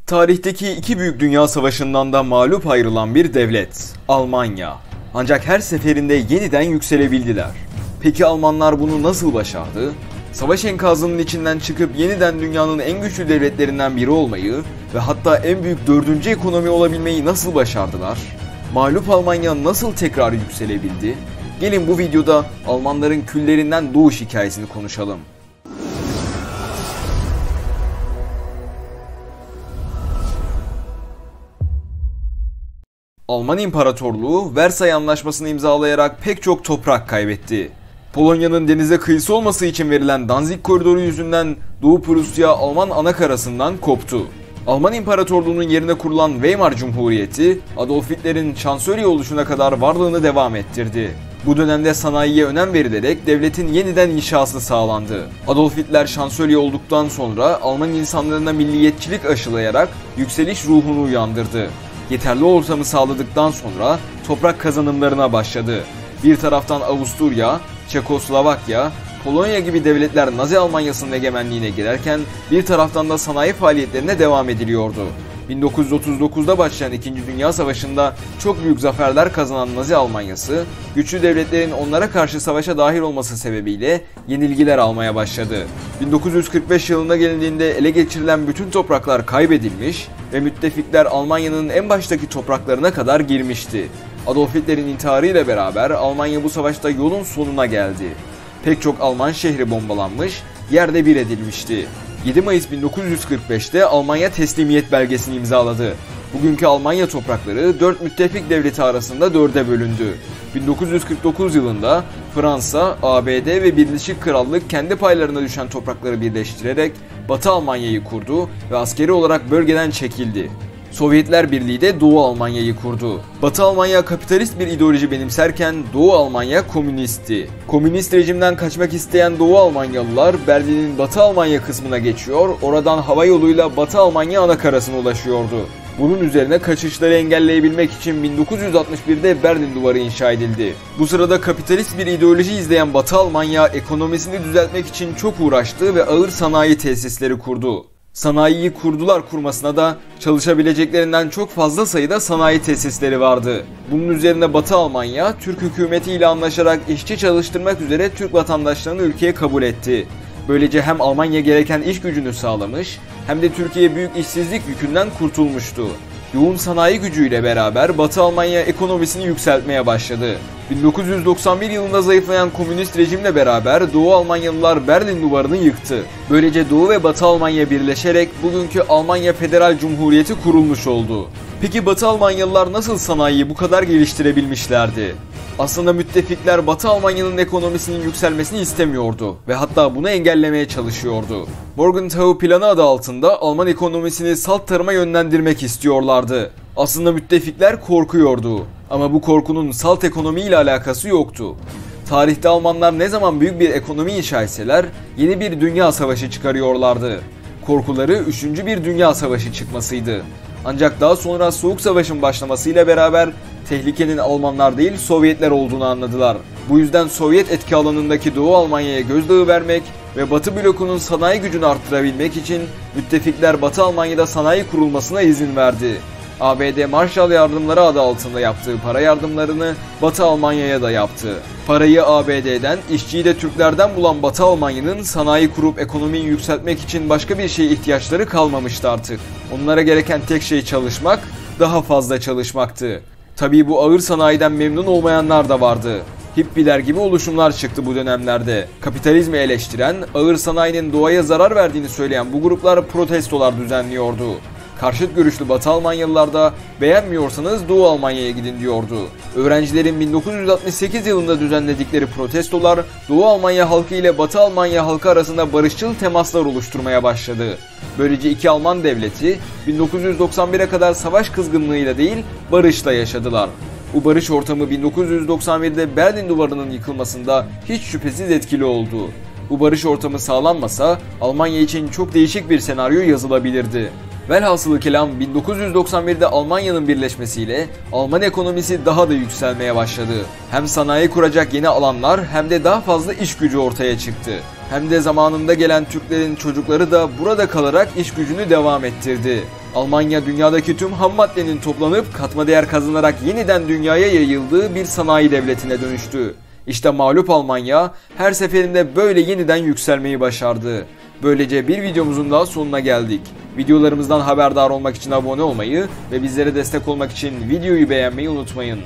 Tarihteki iki büyük dünya savaşından da mağlup ayrılan bir devlet, Almanya. Ancak her seferinde yeniden yükselebildiler. Peki Almanlar bunu nasıl başardı? Savaş enkazının içinden çıkıp yeniden dünyanın en güçlü devletlerinden biri olmayı ve hatta en büyük dördüncü ekonomi olabilmeyi nasıl başardılar? Mağlup Almanya nasıl tekrar yükselebildi? Gelin bu videoda Almanların küllerinden doğuş hikayesini konuşalım. Alman İmparatorluğu Versay Anlaşması'nı imzalayarak pek çok toprak kaybetti. Polonya'nın denize kıyısı olması için verilen Danzig Koridoru yüzünden Doğu Prusya Alman anakarasından koptu. Alman İmparatorluğu'nun yerine kurulan Weimar Cumhuriyeti, Adolf Hitler'in şansölye oluşuna kadar varlığını devam ettirdi. Bu dönemde sanayiye önem verilerek devletin yeniden inşası sağlandı. Adolf Hitler şansölye olduktan sonra Alman insanlarına milliyetçilik aşılayarak yükseliş ruhunu uyandırdı. Yeterli ortamı sağladıktan sonra toprak kazanımlarına başladı. Bir taraftan Avusturya, Çekoslovakya, Polonya gibi devletler Nazi Almanyası'nın egemenliğine girerken bir taraftan da sanayi faaliyetlerine devam ediliyordu. 1939'da başlayan 2. Dünya Savaşı'nda çok büyük zaferler kazanan Nazi Almanyası, güçlü devletlerin onlara karşı savaşa dahil olması sebebiyle yenilgiler almaya başladı. 1945 yılına gelindiğinde ele geçirilen bütün topraklar kaybedilmiş ve müttefikler Almanya'nın en baştaki topraklarına kadar girmişti. Adolf Hitler'in intiharı ile beraber Almanya bu savaşta yolun sonuna geldi. Pek çok Alman şehri bombalanmış, yerle bir edilmişti. 7 Mayıs 1945'te Almanya teslimiyet belgesini imzaladı. Bugünkü Almanya toprakları 4 müttefik devleti arasında 4'e bölündü. 1949 yılında Fransa, ABD ve Birleşik Krallık kendi paylarına düşen toprakları birleştirerek Batı Almanya'yı kurdu ve askeri olarak bölgeden çekildi. Sovyetler Birliği de Doğu Almanya'yı kurdu. Batı Almanya kapitalist bir ideoloji benimserken Doğu Almanya komünistti. Komünist rejimden kaçmak isteyen Doğu Almanyalılar Berlin'in Batı Almanya kısmına geçiyor, oradan hava yoluyla Batı Almanya anakarasına ulaşıyordu. Bunun üzerine kaçışları engelleyebilmek için 1961'de Berlin Duvarı inşa edildi. Bu sırada kapitalist bir ideoloji izleyen Batı Almanya ekonomisini düzeltmek için çok uğraştı ve ağır sanayi tesisleri kurdu. Sanayiyi kurdular kurmasına da çalışabileceklerinden çok fazla sayıda sanayi tesisleri vardı. Bunun üzerine Batı Almanya, Türk hükümetiyle anlaşarak işçi çalıştırmak üzere Türk vatandaşlarını ülkeye kabul etti. Böylece hem Almanya gereken iş gücünü sağlamış hem de Türkiye büyük işsizlik yükünden kurtulmuştu. Yoğun sanayi gücüyle beraber Batı Almanya ekonomisini yükseltmeye başladı. 1991 yılında zayıflayan komünist rejimle beraber Doğu Almanyalılar Berlin Duvarı'nı yıktı. Böylece Doğu ve Batı Almanya birleşerek bugünkü Almanya Federal Cumhuriyeti kurulmuş oldu. Peki Batı Almanyalılar nasıl sanayiyi bu kadar geliştirebilmişlerdi? Aslında müttefikler Batı Almanya'nın ekonomisinin yükselmesini istemiyordu ve hatta bunu engellemeye çalışıyordu. Morgenthau Planı adı altında Alman ekonomisini salt tarıma yönlendirmek istiyorlardı. Aslında müttefikler korkuyordu ama bu korkunun salt ekonomi ile alakası yoktu. Tarihte Almanlar ne zaman büyük bir ekonomi inşa etseler yeni bir dünya savaşı çıkarıyorlardı. Korkuları 3. bir dünya savaşı çıkmasıydı. Ancak daha sonra Soğuk Savaş'ın başlamasıyla beraber tehlikenin Almanlar değil Sovyetler olduğunu anladılar. Bu yüzden Sovyet etki alanındaki Doğu Almanya'ya gözdağı vermek ve Batı blokunun sanayi gücünü arttırabilmek için müttefikler Batı Almanya'da sanayi kurulmasına izin verdi. ABD Marshall Yardımları adı altında yaptığı para yardımlarını Batı Almanya'ya da yaptı. Parayı ABD'den, işçiyi de Türklerden bulan Batı Almanya'nın sanayi kurup ekonomiyi yükseltmek için başka bir şeye ihtiyaçları kalmamıştı artık. Onlara gereken tek şey çalışmak, daha fazla çalışmaktı. Tabii bu ağır sanayiden memnun olmayanlar da vardı. Hippiler gibi oluşumlar çıktı bu dönemlerde. Kapitalizmi eleştiren, ağır sanayinin doğaya zarar verdiğini söyleyen bu gruplar protestolar düzenliyordu. Karşıt görüşlü Batı Almanyalılar da beğenmiyorsanız Doğu Almanya'ya gidin diyordu. Öğrencilerin 1968 yılında düzenledikleri protestolar Doğu Almanya halkı ile Batı Almanya halkı arasında barışçıl temaslar oluşturmaya başladı. Böylece iki Alman devleti 1991'e kadar savaş kızgınlığıyla değil barışla yaşadılar. Bu barış ortamı 1991'de Berlin Duvarı'nın yıkılmasında hiç şüphesiz etkili oldu. Bu barış ortamı sağlanmasa Almanya için çok değişik bir senaryo yazılabilirdi. Velhasılı kelam 1991'de Almanya'nın birleşmesiyle Alman ekonomisi daha da yükselmeye başladı. Hem sanayi kuracak yeni alanlar hem de daha fazla iş gücü ortaya çıktı. Hem de zamanında gelen Türklerin çocukları da burada kalarak iş gücünü devam ettirdi. Almanya dünyadaki tüm ham maddenin toplanıp katma değer kazanarak yeniden dünyaya yayıldığı bir sanayi devletine dönüştü. İşte mağlup Almanya her seferinde böyle yeniden yükselmeyi başardı. Böylece bir videomuzun daha sonuna geldik. Videolarımızdan haberdar olmak için abone olmayı ve bizlere destek olmak için videoyu beğenmeyi unutmayın.